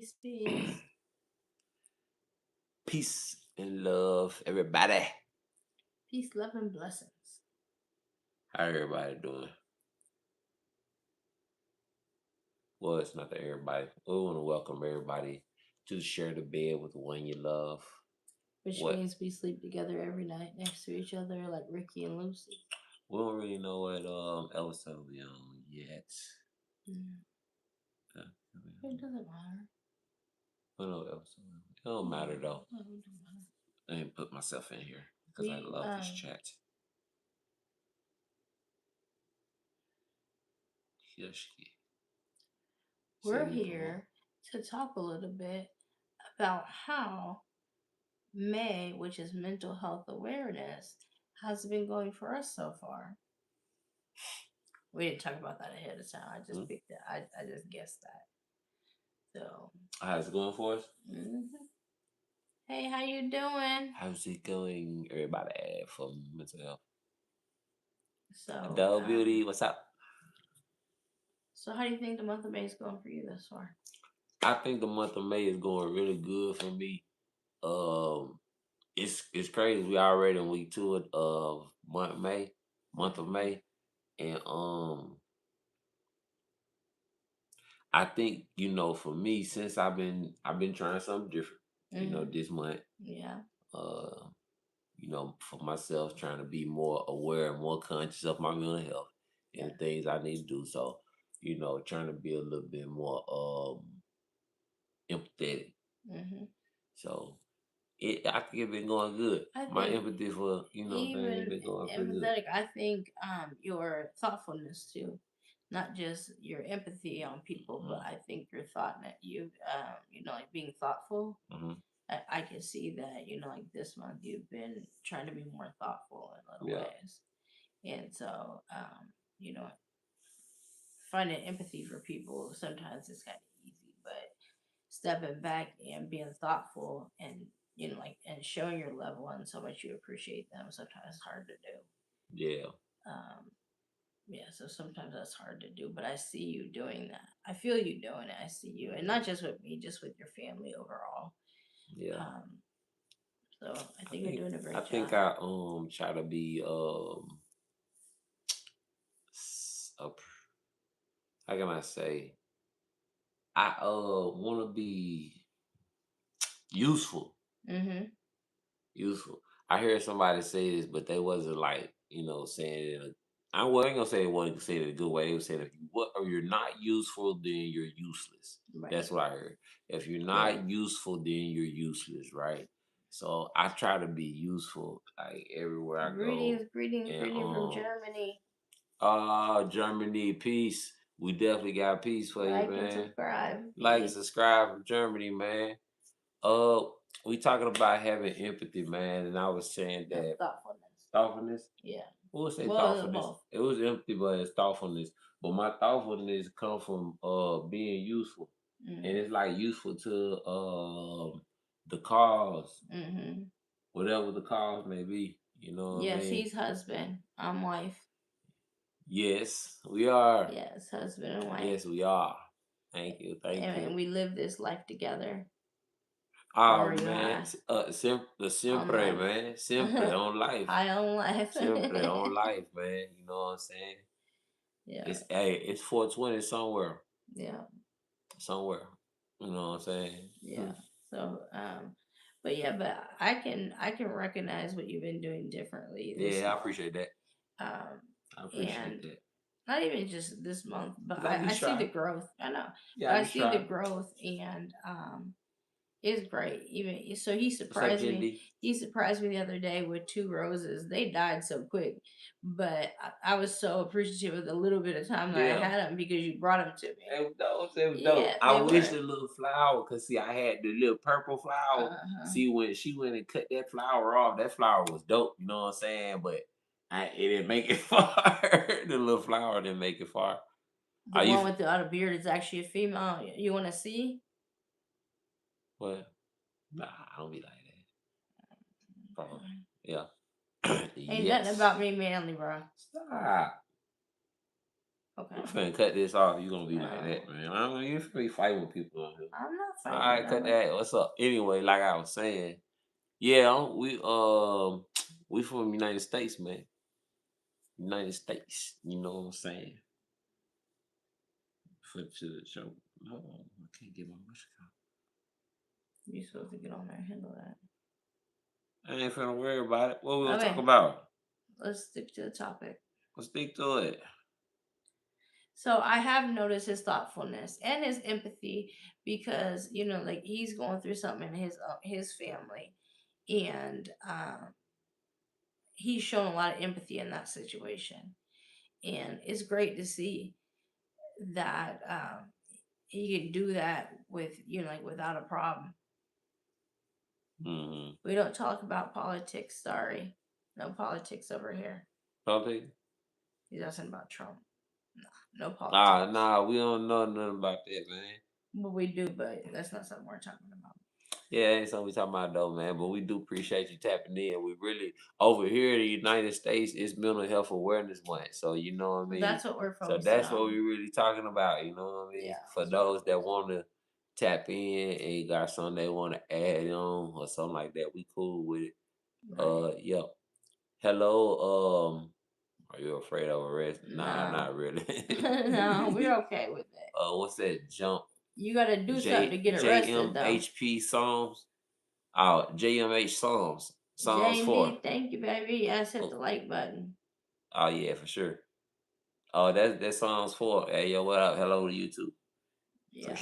Peace, peace. Peace and love, everybody. Peace, love, and blessings. How everybody doing? Well, it's not that everybody. We want to welcome everybody to share the bed with the one you love. Which What? means we sleep together every night next to each other like Ricky and Lucy. We don't really know what episode we on yet. Mm. Uh, It doesn't matter. We don't know what episode. It don't matter though. No, it doesn't matter. I didn't put myself in here because I love this chat. Yoshiki. We're here to talk a little bit about how May, which is mental health awareness, has been going for us so far. We didn't talk about that ahead of time. I just picked it. I just guessed that. So how's it going for us? Mm-hmm. Hey, how you doing? How's it going, everybody from mental health? So, Adele Beauty, what's up? So, how do you think the month of May is going for you thus far? I think the month of May is going really good for me. It's crazy. We already in week 2 of month of May, and I think for me, since I've been trying something different, this month. Yeah. For myself, trying to be more aware and more conscious of my mental health and the things I need to do. So, trying to be a little bit more empathetic. So I think it's been going good. My empathy for things been going pretty good. Empathetic. I think your thoughtfulness too, not just your empathy on people, but I think your thought that you like being thoughtful. I can see that like this month you've been trying to be more thoughtful in little ways, and so you know finding empathy for people sometimes is kind of easy, but stepping back and being thoughtful and and showing your loved ones how much you appreciate them sometimes it's hard to do. Yeah. Yeah, so sometimes that's hard to do, but I see you doing that. I feel you doing it. I see you, and not just with me, just with your family overall. Yeah. So I think you're doing a great job. I think I try to be how can I say? I want to be useful. Useful. I heard somebody say this, but they wasn't like saying it. I wasn't gonna say they wasn't saying it in a good way. They were saying if you're not useful, then you're useless. Right. That's what I heard. If you're not useful, then you're useless, right? So I try to be useful like everywhere I go. Greetings from Germany. Germany, peace. We definitely got peace for you, man. And subscribe. Like and subscribe from Germany, man. We talking about having empathy, man, and I was saying that thoughtfulness. Yeah. Who would say thoughtfulness? It was empathy, but it's thoughtfulness. But my thoughtfulness come from being useful, and it's like useful to the cause, whatever the cause may be. You know what I mean? He's husband. I'm wife. Yes, we are. Yes, husband and wife. Yes, we are. Thank you. Thank you. And we live this life together. Oh man, siempre, man, siempre on life. High on life. Siempre on life, man. You know what I'm saying? Yeah. It's 420 somewhere. Yeah. Somewhere. You know what I'm saying? Yeah. So but I can recognize what you've been doing differently. Yeah, I appreciate that. I appreciate that. Not even just this month, but I see the growth. I know. Yeah, I see the growth, and it's great. Even so, he surprised me. He surprised me the other day with 2 roses. They died so quick, but I was so appreciative of the little bit of time that I had them because you brought them to me. It was dope. It was dope. Yeah, I wish the little flower, cause see, I had the little purple flower. See, when she went and cut that flower off, that flower was dope. You know what I'm saying? But it didn't make it far. The little flower didn't make it far. The one with the other beard is actually a female. You want to see? What? Nah, I don't be like that. Probably. Yeah. Ain't nothing about me manly, bro. Stop. Okay. I'm finna cut this off. You gonna be like that, man. I mean, you finna be fighting with people on here. I'm not All fighting. right, cut that. What's up? Anyway, like I was saying, yeah, we from United States, man. United States. You know what I'm saying? Flip to the show. Oh, I can't get my mush cut. You're supposed to get on there and handle that. I ain't finna worry about it. What we gonna talk about? Let's stick to the topic. Let's stick to it. So I have noticed his thoughtfulness and his empathy because like he's going through something in his family, and he's shown a lot of empathy in that situation, and it's great to see that he can do that with like without a problem. Mm-hmm. We don't talk about politics. Sorry, no politics over here. Politics? He's asking about Trump. No politics. Nah, we don't know nothing about that, man. Well, we do, but that's not something we're talking about. Yeah, ain't something we talking about though, man. But we do appreciate you tapping in. We really over here in the United States, it's Mental Health Awareness Month. So you know what I mean. That's what we're focusing on. So that's what we're really talking about. You know what I mean. Yeah, for those that want to tap in and got something they want to add on or something like that, we cool with it. Right. Yep. Hello. Are you afraid of arrest? Nah, not really. No, we're okay with it. What's that jump? You gotta do something to get arrested, though. JMHP Psalms. Oh, JMH Psalms. Psalms 4. Thank you, baby. Yes, hit the like button. Oh yeah, for sure. Oh, that's Psalms 4. Hey yo, what up? Hello to YouTube. Yeah.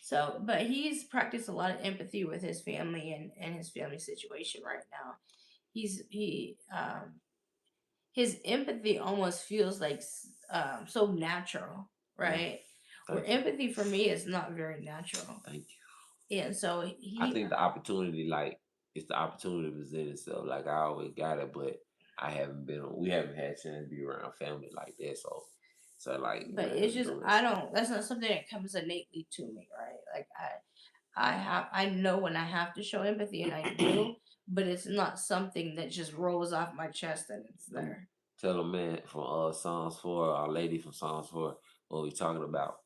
So, but he's practiced a lot of empathy with his family and his family situation right now. His empathy almost feels like so natural, right? Where empathy for me is not very natural. Thank you. And so I think the opportunity, like, it's the opportunity to present itself. Like I always got it, but we haven't had a chance to be around family like that. So like, but it's just that's not something that comes innately to me, right? Like I know when I have to show empathy and I do, but it's not something that just rolls off my chest and it's there. Tell a man from Psalms 4, our lady from Psalms 4, what we talking about.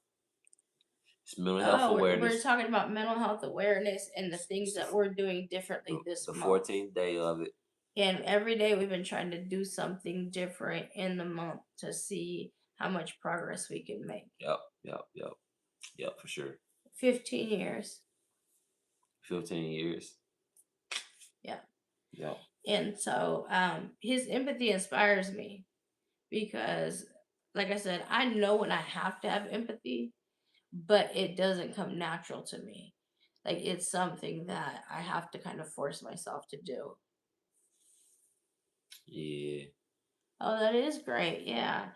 It's mental health awareness. We're talking about mental health awareness and the things that we're doing differently this month. The 14th day of it. And every day we've been trying to do something different in the month to see how much progress we can make. Yep, for sure. 15 years. 15 years. Yeah. Yep. And so his empathy inspires me because, like I said, I know when I have to have empathy, but it doesn't come natural to me. Like it's something that I have to kind of force myself to do. Yeah. Oh, that is great. Yeah.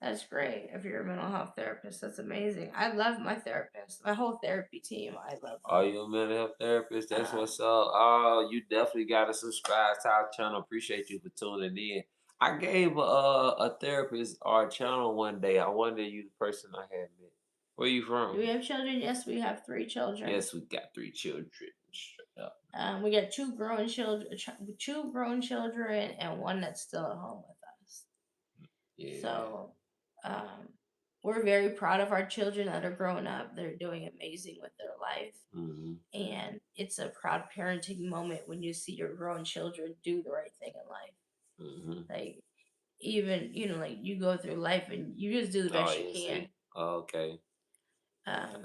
That's great. If you're a mental health therapist, that's amazing. I love my therapist. My whole therapy team, I love them. Are you a mental health therapist? That's what's up. Oh, you definitely got to subscribe to our channel. Appreciate you for tuning in. I gave a therapist our channel one day. I wonder you the person I had met. Where you from? Do we have children? Yes, we have 3 children. Yes, we got 3 children. We got 2 grown children, and 1 that's still at home with us. Yeah. So, we're very proud of our children that are growing up. They're doing amazing with their life, and it's a proud parenting moment when you see your grown children do the right thing in life. Like even like you go through life and you just do the best you can. Okay.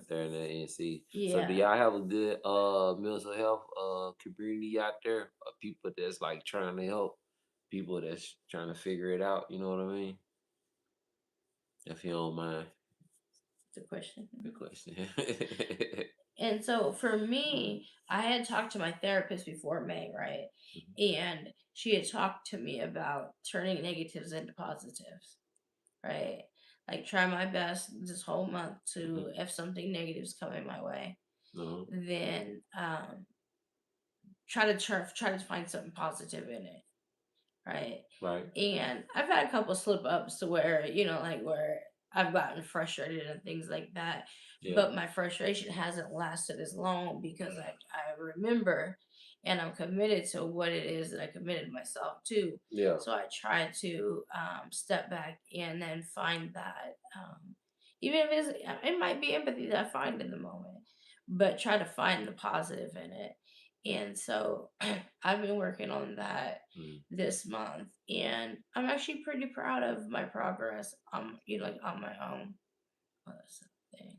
There in the NC. Yeah. So do y'all have a good mental health community out there? People that's like trying to help people that's trying to figure it out. You know what I mean? If you don't mind. Good question. Good question. And so for me, I had talked to my therapist before May, right? And she had talked to me about turning negatives into positives, right? Like try my best this whole month to if something negative's coming my way, then try to find something positive in it, right? Right. And I've had a couple slip ups to where like where I've gotten frustrated and things like that. Yeah. But my frustration hasn't lasted as long because I remember and I'm committed to what it is that I committed myself to. Yeah. So I try to step back and then find that, even if it might be empathy that I find in the moment, but try to find the positive in it. And so I've been working on that this month, and I'm actually pretty proud of my progress. Like on my own. Oh, that's the thing.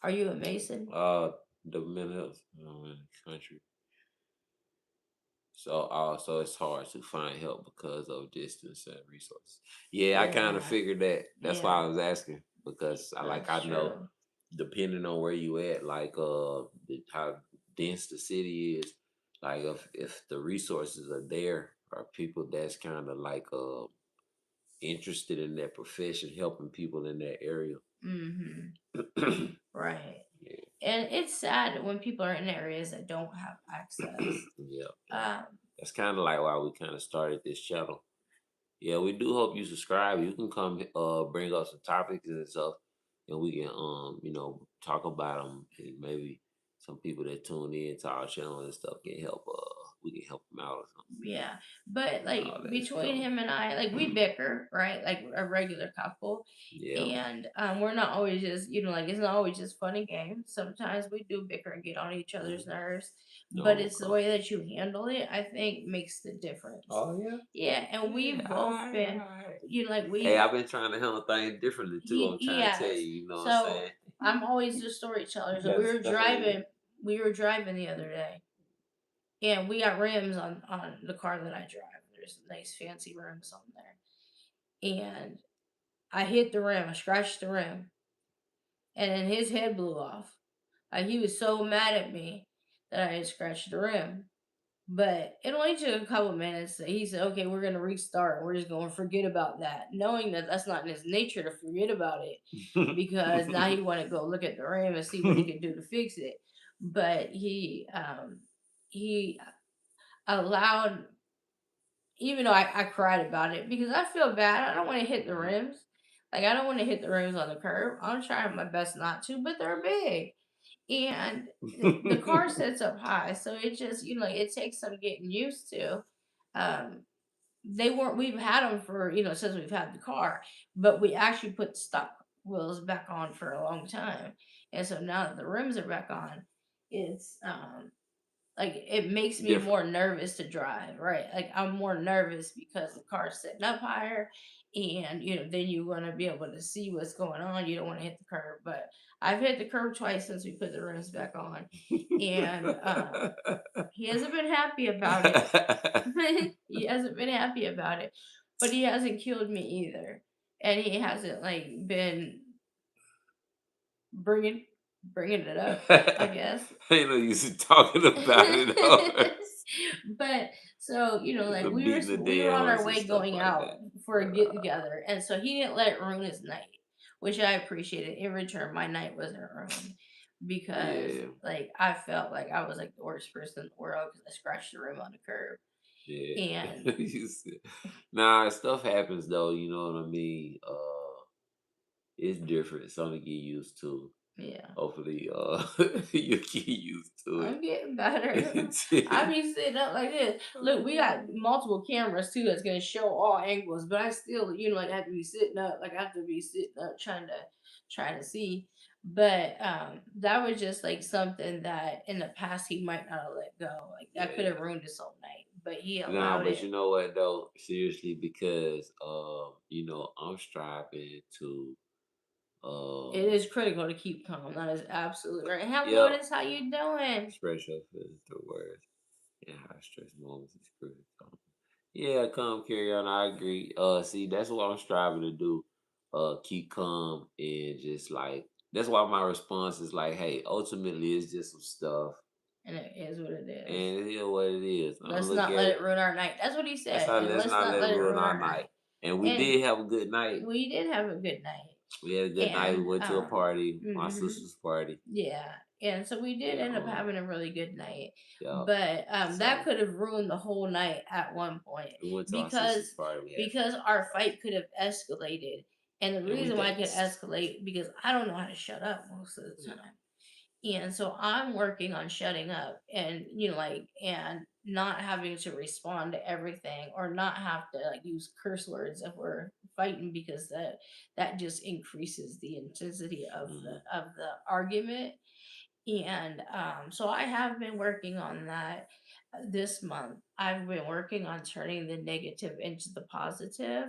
Are you a Mason? The mental health in the country. So it's hard to find help because of distance and resources. Yeah, I kind of figured that. That's why I was asking, because I know, depending on where you at, like how dense the city is, like if the resources are there, or people that's kind of like interested in that profession, helping people in that area. Mm-hmm. Right. Yeah. And it's sad when people are in areas that don't have access. Yeah. That's kind of like why we kind of started this channel. Yeah, we do hope you subscribe. You can come bring up some topics and stuff, and we can talk about them. And maybe some people that tune in to our channel and stuff can help. We can help them out or something. Yeah, but like between him and I, like we bicker, right? Like a regular couple. Yeah. And we're not always just, like it's not always just fun and games. Sometimes we do bicker and get on each other's nerves. But it's the way that you handle it, I think, makes the difference. Oh yeah. Yeah, and we've both been, like we. Hey, I've been trying to handle things differently too. I'm trying to tell you, you know what I'm saying? I'm always the storyteller. So we were driving the other day. And we got rims on the car that I drive. There's nice fancy rims on there. And I hit the rim. I scratched the rim. And then his head blew off. He was so mad at me that I had scratched the rim. But it only took a couple minutes. He said, okay, we're going to restart. We're just going to forget about that. Knowing that that's not in his nature to forget about it. Because now he want to go look at the rim and see what he can do to fix it. But he allowed, even though I cried about it, because I feel bad. I don't want to hit the rims. Like, I don't want to hit the rims on the curb. I'm trying my best not to, but they're big. And the car sits up high. So it just, it takes some getting used to. We've had them for, since we've had the car, but we actually put the stock wheels back on for a long time. And so now that the rims are back on, it's, like it makes me more nervous to drive, right? Like I'm more nervous because the car's sitting up higher, and then you want to be able to see what's going on. You don't want to hit the curb, but I've hit the curb twice since we put the rims back on, and he hasn't been happy about it. He hasn't been happy about it, but he hasn't killed me either, and he hasn't like been bringing it up, I guess. I know you talking about it. But so like we were on our way going out for a get together, and so he didn't let it ruin his night, which I appreciated. In return, my night wasn't ruined because like I felt like I was like the worst person in the world because I scratched the rim on the curb. Yeah, and nah, stuff happens though. You know what I mean? It's different. Something to get used to. Yeah. Hopefully, you get used to it. I'm getting better. I be sitting up like this. Look, we got multiple cameras too that's gonna show all angles, but I still, like have to be sitting up. Like I have to be sitting up trying to see. But that was just like something that in the past he might not have let go. Like that could have ruined his whole night. But he allowed it. You know what though? Seriously, because I'm striving to. It is critical to keep calm. That is absolutely right. Hello, Lotus, how you doing? Express your feelings through words. And high stress moments is critical. Yeah, calm, carry on. I agree. See, that's what I'm striving to do. Keep calm and just like that's why my response is like, hey, ultimately it's just some stuff. And it is what it is. And it is what it is. Let's not let it ruin our night. That's what he said. Let's not let it ruin our night. And we did have a good night. We did have a good night. We had a good night. We went to a party, my sister's party. Yeah. And so we did end up having a really good night. Yeah. But that could have ruined the whole night at one point. We went to our sister's party. Because our fight could have escalated. And the reason why it could escalate, because I don't know how to shut up most of the time. And so I'm working on shutting up and, and not having to respond to everything or not have to like use curse words if we're fighting, because that just increases the intensity of the argument. And so I have been working on that this month. I've been working on turning the negative into the positive.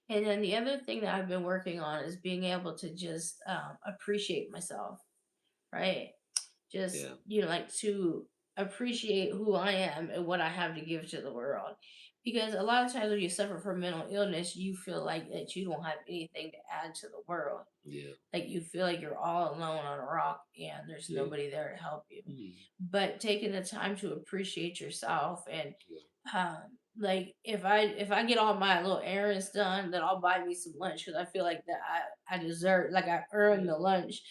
And then the other thing that I've been working on is being able to just appreciate myself, right? Just, like to appreciate who I am and what I have to give to the world. Because a lot of times when you suffer from mental illness, you feel like that you don't have anything to add to the world. Yeah. Like you feel like you're all alone on a rock and there's nobody there to help you. But taking the time to appreciate yourself and like if I get all my little errands done, then I'll buy me some lunch because I feel like that I deserve, like I earned the lunch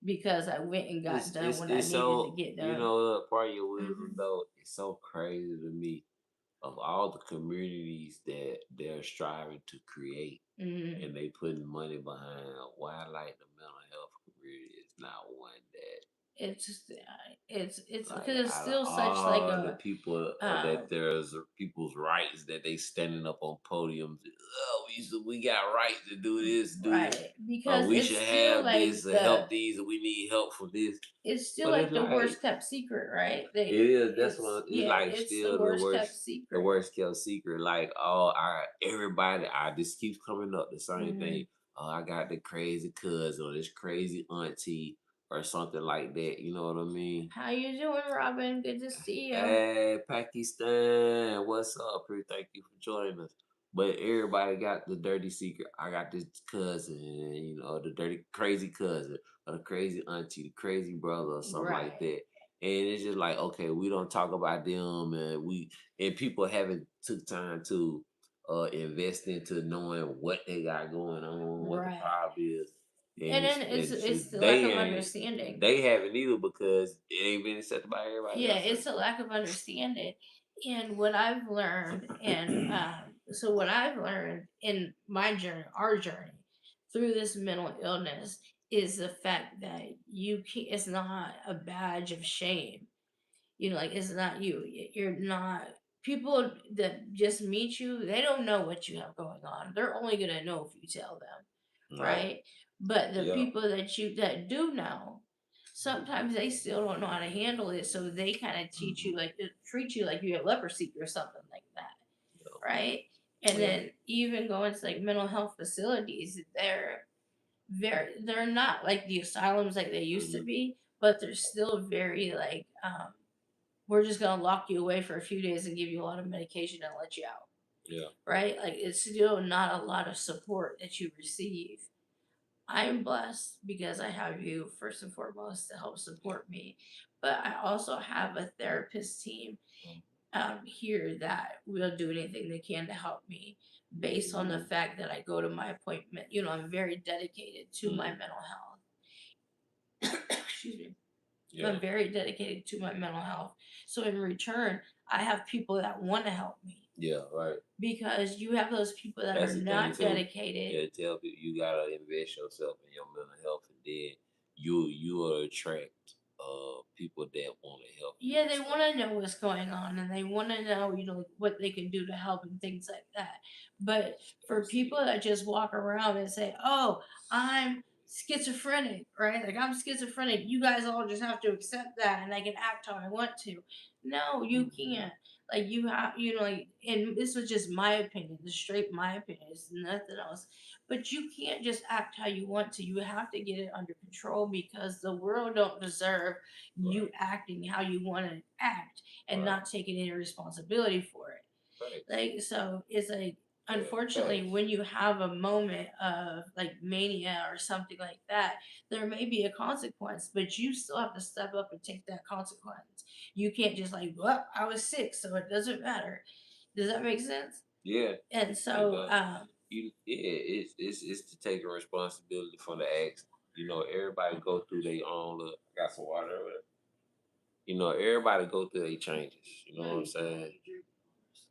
because I went and got done what I needed to get done. You know, part of your wisdom though, it's so crazy to me of all the communities that they're striving to create and they putting money behind. Why like the mental health community is not one that it's because like it's out of still such like all the a people that there's people's rights that they standing up on podiums. Oh, we got rights to do this, do this. right, because We it's should still have like this to help these, and we need help for this. it's still But like it's the like worst kept secret, right? it is. That's what it's Yeah, like. it's the Still the worst kept worst, the secret. worst kept secret. Like, oh, everybody. This keeps coming up the same thing. Oh, I got the crazy cousin or this crazy auntie or something like that. You know what I mean? How you doing, Robin? Good to see you. Hey, Pakistan, what's up? Pretty thank you for joining us. But everybody got the dirty secret. I got this cousin, you know, the dirty crazy cousin, or the crazy auntie, the crazy brother, or something like that. And it's just like, okay, we don't talk about them, and people haven't took time to invest into knowing what they got going on, what the problem is. And then it's the lack of understanding. They haven't either because it ain't been accepted by everybody else. It's a lack of understanding. And what I've learned, and so what I've learned in my journey, our journey through this mental illness, is the fact that it's not a badge of shame. Like it's not you. You're not. People that just meet you, they don't know what you have going on. They're only gonna know if you tell them, right? But the people that do know, sometimes they still don't know how to handle it, so they kind of teach you like treat you like you have leprosy or something like that, right? And then even going to like mental health facilities, they're not like the asylums like they used to be, but they're still very like we're just gonna lock you away for a few days and give you a lot of medication and let you out. Yeah. Right? Like it's still not a lot of support that you receive. I'm blessed because I have you first and foremost to help support me. But I also have a therapist team here that will do anything they can to help me based on the fact that I go to my appointment. I'm very dedicated to my mental health. Excuse me. Yeah. I'm very dedicated to my mental health. So in return, I have people that want to help me. Yeah, right. Because you have those people that are not dedicated. Yeah, tell people you gotta invest yourself in your mental health, and then you will attract people that want to help. Yeah, they want to know what's going on, and they want to know what they can do to help and things like that. But for people that just walk around and say, "Oh, I'm schizophrenic," right? Like I'm schizophrenic. You guys all just have to accept that, and I can act how I want to. No, you can't. Like you have, like, and this was just my opinion, the straight my opinion. It's nothing else. But you can't just act how you want to. You have to get it under control because the world don't deserve you acting how you want to act and not taking any responsibility for it. Like so, it's like unfortunately when you have a moment of like mania or something like that, there may be a consequence, but you still have to step up and take that consequence. You can't just like, well, I was sick, so it doesn't matter. Does that make sense? Yeah. And so, it's to take a responsibility for the acts. Everybody go through their own. Look, I got some water over there. Everybody go through their changes. You know what I'm saying?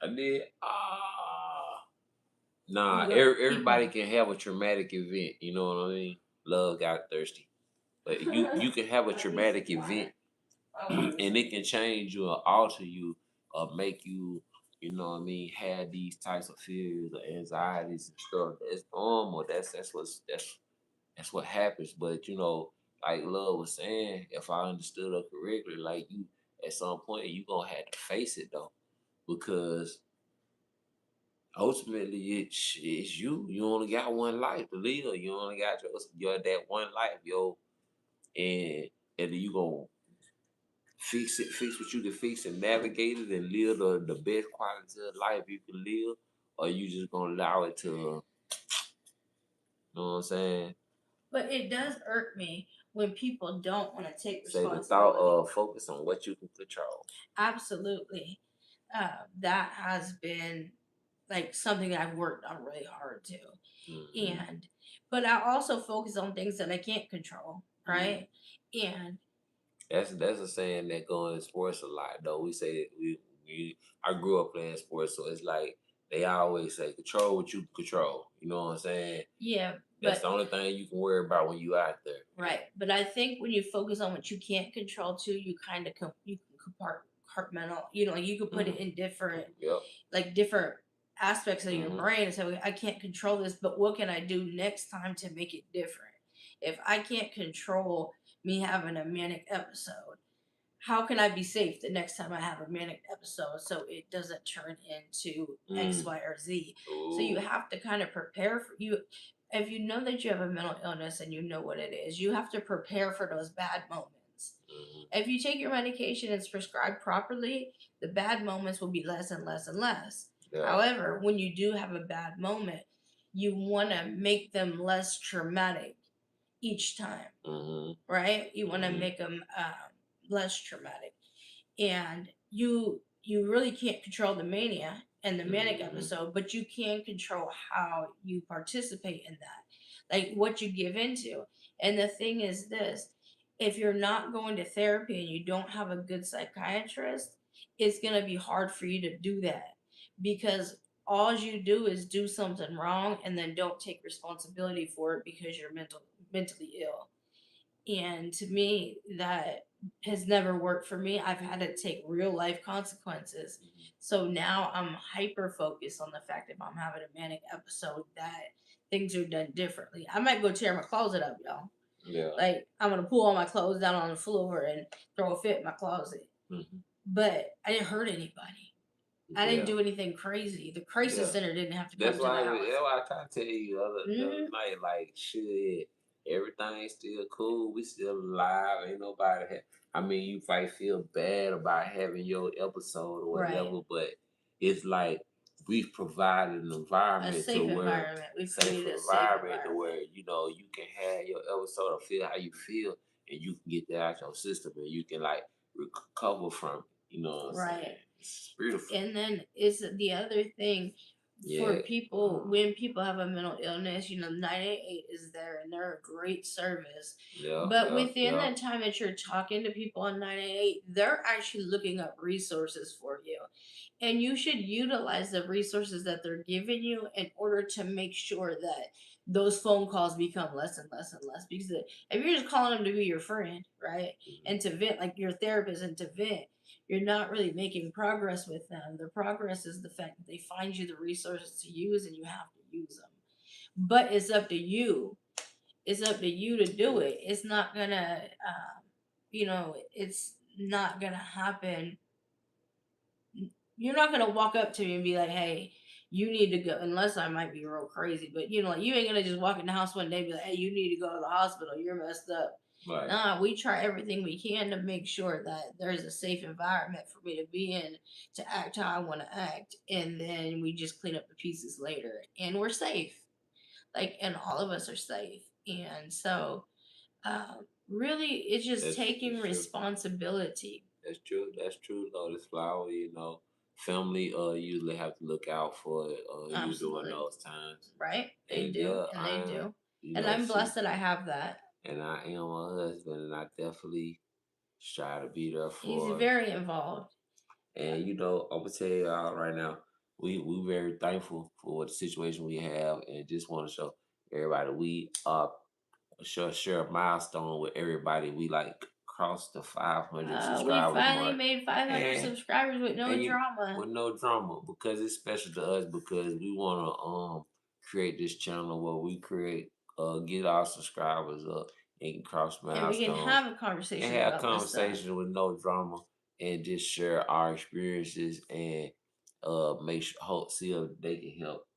I did. Nah, everybody can have a traumatic event. You know what I mean? Love got thirsty. But you can have a traumatic event, and it can change you or alter you or make you, you know what I mean, have these types of fears or anxieties and stuff. That's normal. That's what happens. But you know, like Love was saying, if I understood her correctly, like you at some point you gonna have to face it though, because ultimately it's you. You only got one life to live. You only got your that one life, yo, and you gonna fix what you can fix and navigate it and live the best quality of life you can live, or you just gonna allow it to, you know what I'm saying? But it does irk me when people don't want to take Say responsibility. the thought of focus on what you can control. Absolutely. That has been like something that I've worked on really hard to. And but I also focus on things that I can't control, right? And that's a saying that go in sports a lot though. We say we I grew up playing sports, so it's like they always say control what you can control. You know what I'm saying? Yeah. That's the only thing you can worry about when you out there. Right. But I think when you focus on what you can't control too, you kind of you can compartmental. You know, you can put it in different, like different aspects of your brain and say, I can't control this, but what can I do next time to make it different? If I can't control me having a manic episode, how can I be safe the next time I have a manic episode so it doesn't turn into X, Y, or Z? Ooh. So you have to kind of prepare for you. If you know that you have a mental illness and you know what it is, you have to prepare for those bad moments. If you take your medication and it's prescribed properly, the bad moments will be less and less and less. Yeah. However, when you do have a bad moment, you want to make them less traumatic each time, right? You want to make them less traumatic, and you really can't control the mania and the manic episode, but you can control how you participate in that, like what you give into. And the thing is this: if you're not going to therapy and you don't have a good psychiatrist, it's going to be hard for you to do that, because all you do is do something wrong and then don't take responsibility for it because you're mentally ill. And to me, that has never worked for me. I've had to take real life consequences. So now I'm hyper focused on the fact if I'm having a manic episode that things are done differently. I might go tear my closet up, y'all. Yeah. Like I'm gonna pull all my clothes down on the floor and throw a fit in my closet. But I didn't hurt anybody. I didn't do anything crazy. The crisis center didn't have to come to the house. That's why I try to tell you the other night, like, shit, everything's still cool. We still alive. Ain't nobody. I mean, you might feel bad about having your episode or whatever, but it's like we've provided an environment a safe environment. We've created a safe environment to where you know you can have your episode or feel how you feel, and you can get that out your system, and you can like recover from it. You know what I'm saying? It's beautiful. And then is the other thing for people, when people have a mental illness, 988 is there and they're a great service. But within the time that you're talking to people on 988, they're actually looking up resources for you. And you should utilize the resources that they're giving you in order to make sure that those phone calls become less and less and less. Because if you're just calling them to be your friend, right, and to vent, like your therapist, and to vent, you're not really making progress with them. The progress is the fact that they find you the resources to use and you have to use them. But it's up to you. It's up to you to do it. It's not gonna, it's not gonna happen. You're not gonna walk up to me and be like, "Hey, you need to go," unless I might be real crazy. But like you ain't gonna just walk in the house one day and be like, "Hey, you need to go to the hospital. You're messed up." Right. Nah, we try everything we can to make sure that there's a safe environment for me to be in, to act how I want to act, and then we just clean up the pieces later, and we're safe. And all of us are safe, and so really, it's just taking responsibility. That's true. That's true, though. This flower, family usually have to look out for you during those times. Right? They do. And I'm blessed that I have that. And I am a husband, and I definitely try to be there for. He's very involved. And I'm gonna tell y'all right now, we very thankful for the situation we have, and just want to show everybody we are share a milestone with everybody. We like crossed the 500 We subscribers finally mark, made 500 and subscribers with no drama. with no drama, because it's special to us, because we want to create this channel where we get our subscribers up and cross And we can milestones have a conversation and have about this stuff. conversations with no drama, and just share our experiences, and make sure see if they can help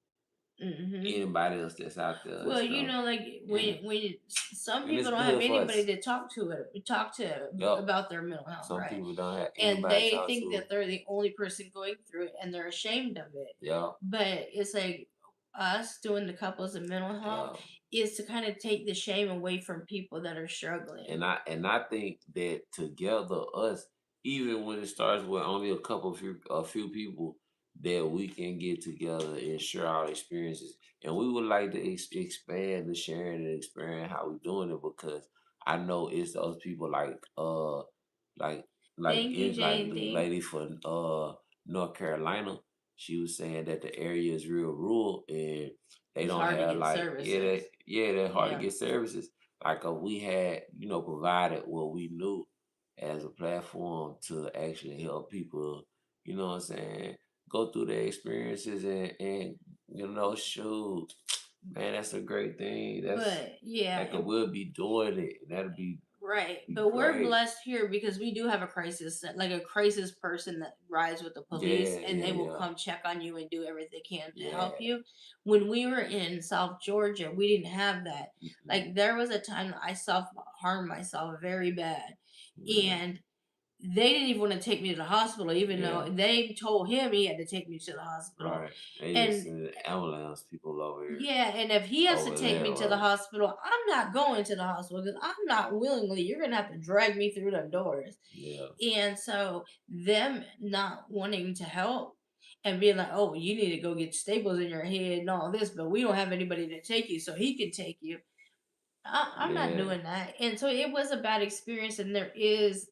anybody else that's out there. Well, you know, like when some people don't have anybody to talk to about their mental health, Some right? people don't have And anybody to they talk think to. that they're the only person going through it, and they're ashamed of it. Yeah. But it's like us doing the couples of mental health is to kind of take the shame away from people that are struggling. And I think that together, us, even when it starts with only a few people, that we can get together and share our experiences. And we would like to expand the sharing and experience how we doing it, because I know it's those people like Thank you, like the JD. lady from North Carolina. She was saying that the area is real rural, and they don't have like services. They're hard to get services. Like if we had, provided what we knew as a platform to actually help people, you know what I'm saying, go through their experiences, and shoot, man, that's a great thing. We'll be doing it. That'll be right. But we're blessed here because we do have a crisis person that rides with the police, and they will come check on you and do everything they can to help you. When we were in South Georgia, we didn't have that. Like there was a time that I self-harmed myself very bad, and they didn't even want to take me to the hospital, even though they told him he had to take me to the hospital. Right. They just send ambulance people over here. Yeah, and if he has to take me to the hospital, I'm not going to the hospital because I'm not willingly. You're gonna have to drag me through the doors. Yeah. And so them not wanting to help and being like, "Oh, you need to go get staples in your head and all this," but we don't have anybody to take you, so he can take you. I'm not doing that. And so it was a bad experience, and there is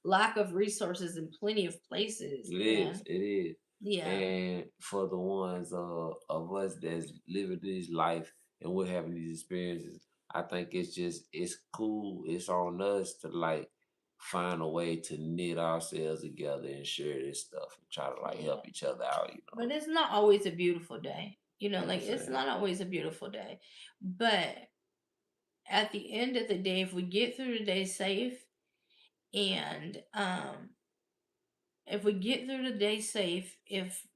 lack of resources in plenty of places. It is. Yeah. And for the ones of us that's living this life and we're having these experiences, I think it's cool. It's on us to like find a way to knit ourselves together and share this stuff and try to help each other out, But it's not always a beautiful day. It's not always a beautiful day. But at the end of the day, if we get through the day safe, and if we get through the day safe, if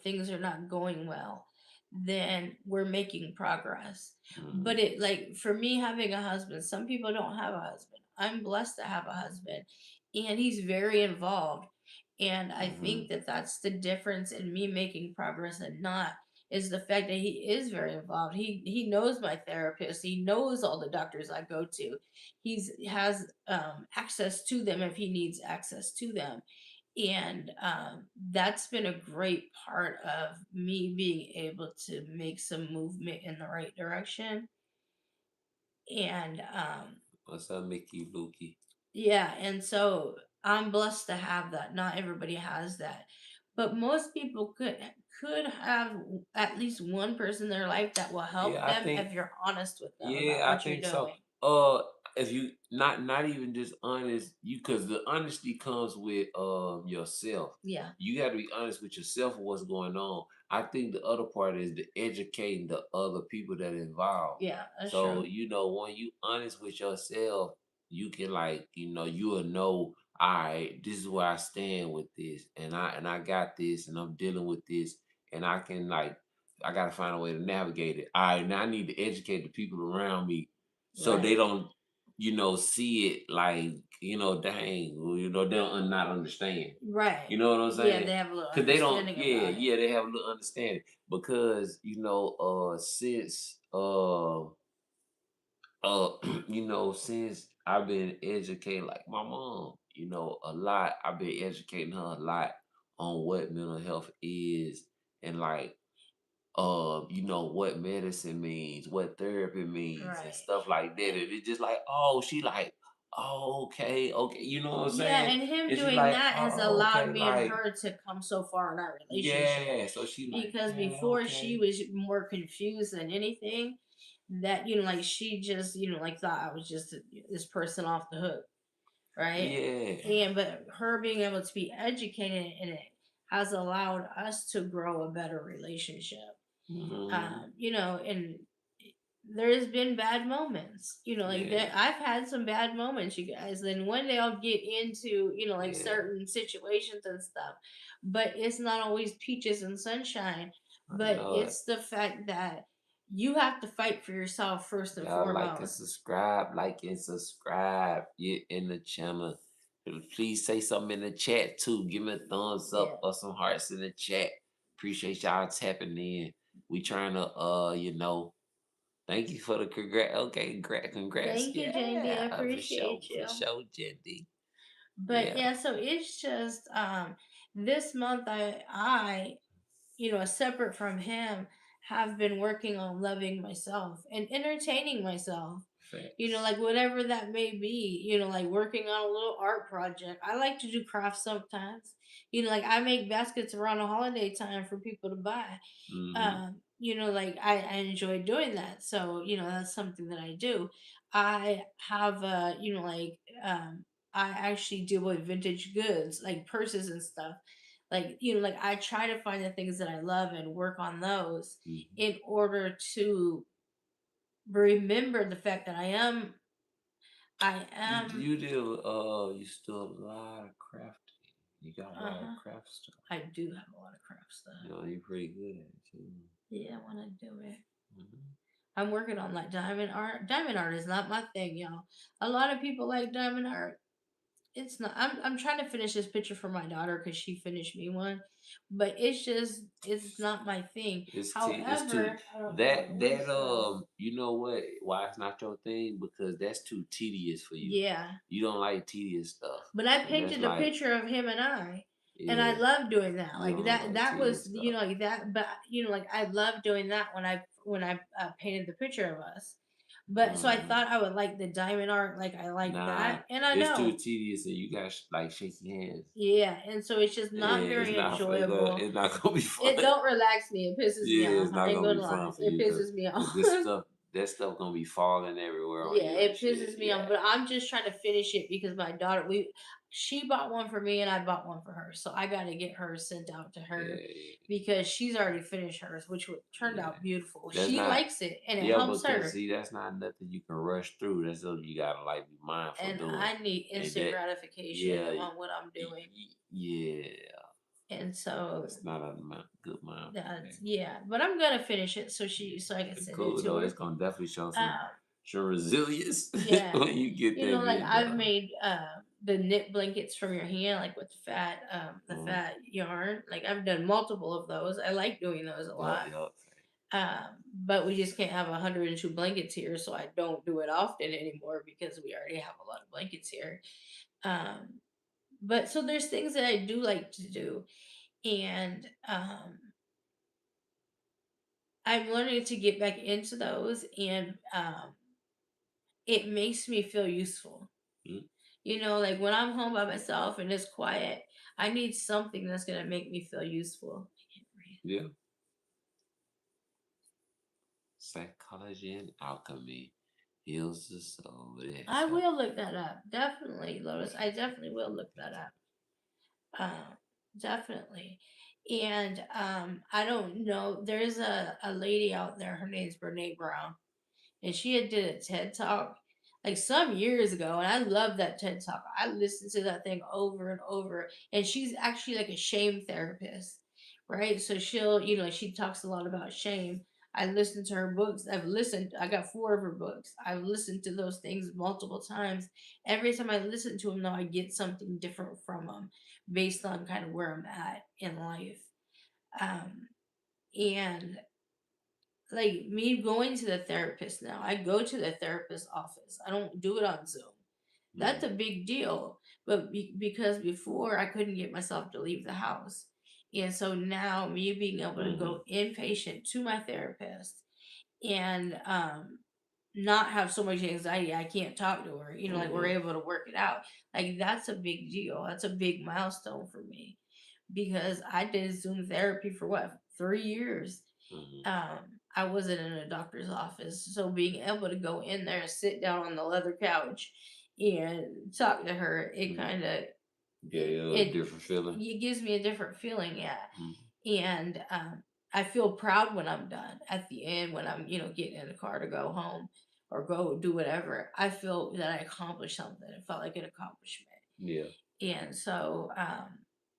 things are not going well, then we're making progress. But it, like, for me having a husband, some people don't have a husband. I'm blessed to have a husband, and he's very involved. And I think that that's the difference in me making progress and not, is the fact that he is very involved. He knows my therapist. He knows all the doctors I go to. He's has access to them if he needs access to them. And that's been a great part of me being able to make some movement in the right direction. And what's up, Mickey Bookie? Yeah, and so I'm blessed to have that. Not everybody has that, but most people could have at least one person in their life that will help them if you're honest with them about what you're doing. If you not even just honest, because the honesty comes with yourself. Yeah, you got to be honest with yourself and what's going on. I think the other part is the educating the other people that are involved. Yeah, that's so true. when you honest with yourself, you can you will know, all right, this is where I stand with this, and I got this, and I'm dealing with this, and I can I gotta find a way to navigate it. All right, now I need to educate the people around me so they don't see it dang, they don't not understand. Right. You know what I'm saying? Yeah, they have a little Because they don't, understanding about it. they have a little understanding. Because, since since I've been educating, like my mom, a lot, I've been educating her a lot on what mental health is, and what medicine means, what therapy means, and stuff like that. And it's just like, oh, she like, oh, okay, you know what I'm saying? Yeah, and him doing that has allowed me and her to come so far in our relationship. Yeah, so she because before she was more confused than anything. that, like she just, like thought I was just this person off the hook, right? Yeah. But her being able to be educated in it has allowed us to grow a better relationship. And there's been bad moments, like Yeah. that. I've had some bad moments, you guys. Then one day I'll get into, like certain situations and stuff, but it's not always peaches and sunshine. But it's the fact that you have to fight for yourself first and Y'all like and foremost. subscribe, like and subscribe. Get in the channel. Please say something in the chat too. Give me a thumbs up or some hearts in the chat. Appreciate y'all tapping in. We trying to thank you for the congrats. Okay, congrats. Thank you, JD. I appreciate you. For sure, JD. But yeah, so it's just this month I separate from him, have been working on loving myself and entertaining myself. Like whatever that may be, like working on a little art project. I like to do crafts sometimes. Like I make baskets around the holiday time for people to buy. Like I enjoy doing that. So, that's something that I do. I have I actually deal with vintage goods, like purses and stuff. Like, like I try to find the things that I love and work on those in order to remember the fact that You do you still a lot of crafting. You got a lot of craft stuff. I do have a lot of craft stuff. You're pretty good at it too. Yeah, when I do it. I'm working on like diamond art. Diamond art is not my thing, y'all. A lot of people like diamond art. It's not. I'm trying to finish this picture for my daughter because she finished me one, but it's not my thing. However, you know what? Why it's not your thing? Because that's too tedious for you. Yeah. You don't like tedious stuff. But I painted a picture of him and I. Yeah. And I love doing that. Like that was, like that, but like I love doing that when I painted the picture of us. But so I thought I would like the diamond art, like I like that, and I know it's too tedious, and you got like shaking hands. Yeah, and so it's just not very enjoyable. It's not gonna be fun. It don't relax me. It pisses me off. It's not gonna be fun for you. It pisses me off. That stuff gonna be falling everywhere. Yeah, it pisses me off. But I'm just trying to finish it because my daughter, she bought one for me and I bought one for her, so I got to get hers sent out to her because she's already finished hers, which turned out beautiful. She likes it and it helps her. See, that's not nothing you can rush through. That's something you gotta like be mindful and doing. I need instant gratification on what I'm doing. Yeah. And so it's not a good mind. Yeah, but I'm gonna finish it so I can send it to her. It's gonna definitely show some resilience. Yeah, when you get there. Like I've made the knit blankets from your hand, like with the fat yarn. Like I've done multiple of those. I like doing those a lot. But we just can't have 102 blankets here, so I don't do it often anymore because we already have a lot of blankets here. But so there's things that I do like to do, and I'm learning to get back into those, and it makes me feel useful. Like when I'm home by myself and it's quiet, I need something that's gonna make me feel useful. Yeah. Psychology and alchemy heals the soul. I will look that up. Definitely, Lotus. I definitely will look that up. Definitely. And I don't know. There's a lady out there. Her name's Brene Brown, and she had did a TED Talk like some years ago, and I love that TED Talk. I listened to that thing over and over, and she's actually like a shame therapist, right? So she'll, she talks a lot about shame. I listened to her books. I got 4 of her books. I've listened to those things multiple times. Every time I listen to them, though, I get something different from them based on kind of where I'm at in life. And like me going to the therapist now, I go to the therapist's office. I don't do it on Zoom. That's a big deal. But because before I couldn't get myself to leave the house. And so now me being able to go inpatient to my therapist and not have so much anxiety, I can't talk to her, like we're able to work it out. Like that's a big deal. That's a big milestone for me because I did Zoom therapy for what, 3 years. I wasn't in a doctor's office. So being able to go in there and sit down on the leather couch and talk to her, it kind of a different feeling. It gives me a different feeling, yeah. And I feel proud when I'm done at the end, when I'm, getting in the car to go home or go do whatever. I feel that I accomplished something. It felt like an accomplishment. Yeah. And so,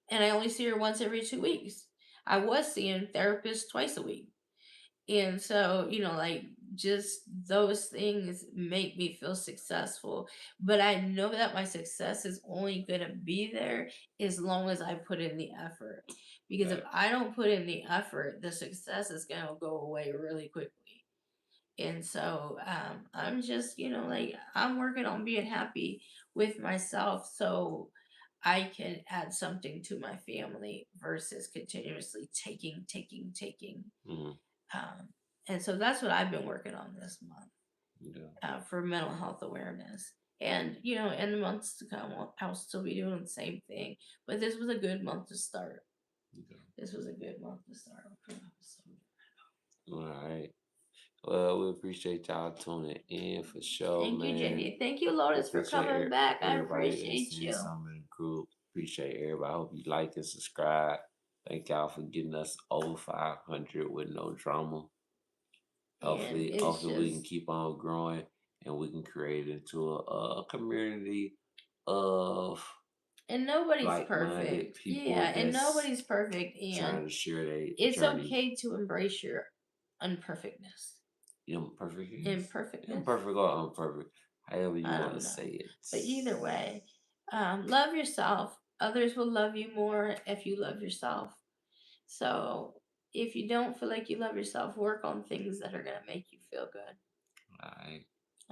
and I only see her once every 2 weeks. I was seeing therapists twice a week. And so, like just those things make me feel successful. But I know that my success is only going to be there as long as I put in the effort. Because if I don't put in the effort, the success is going to go away really quickly. And so I'm just, like I'm working on being happy with myself so I can add something to my family versus continuously taking, taking, taking. Um, and so that's what I've been working on this month for mental health awareness. And, in the months to come, I'll still be doing the same thing. But this was a good month to start. This was a good month to start. All right. Well, we appreciate y'all tuning in for sure, Thank man. you, Jenny. Thank you, Lotus, for coming back. I appreciate you. Some in the group. Appreciate everybody. I hope you like and subscribe. Thank y'all for getting us over 500 with no drama. Hopefully we can keep on growing and we can create into a community of and nobody's perfect. Yeah, and nobody's perfect. And trying to share it's okay to embrace your unperfectness. Imperfectness? Imperfectness? Imperfect or unperfect. However you want to say it. But either way, love yourself. Others will love you more if you love yourself. So if you don't feel like you love yourself, work on things that are going to make you feel good.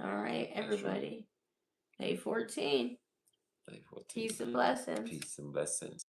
All right, everybody. Day 14. Peace and blessings. Peace and blessings.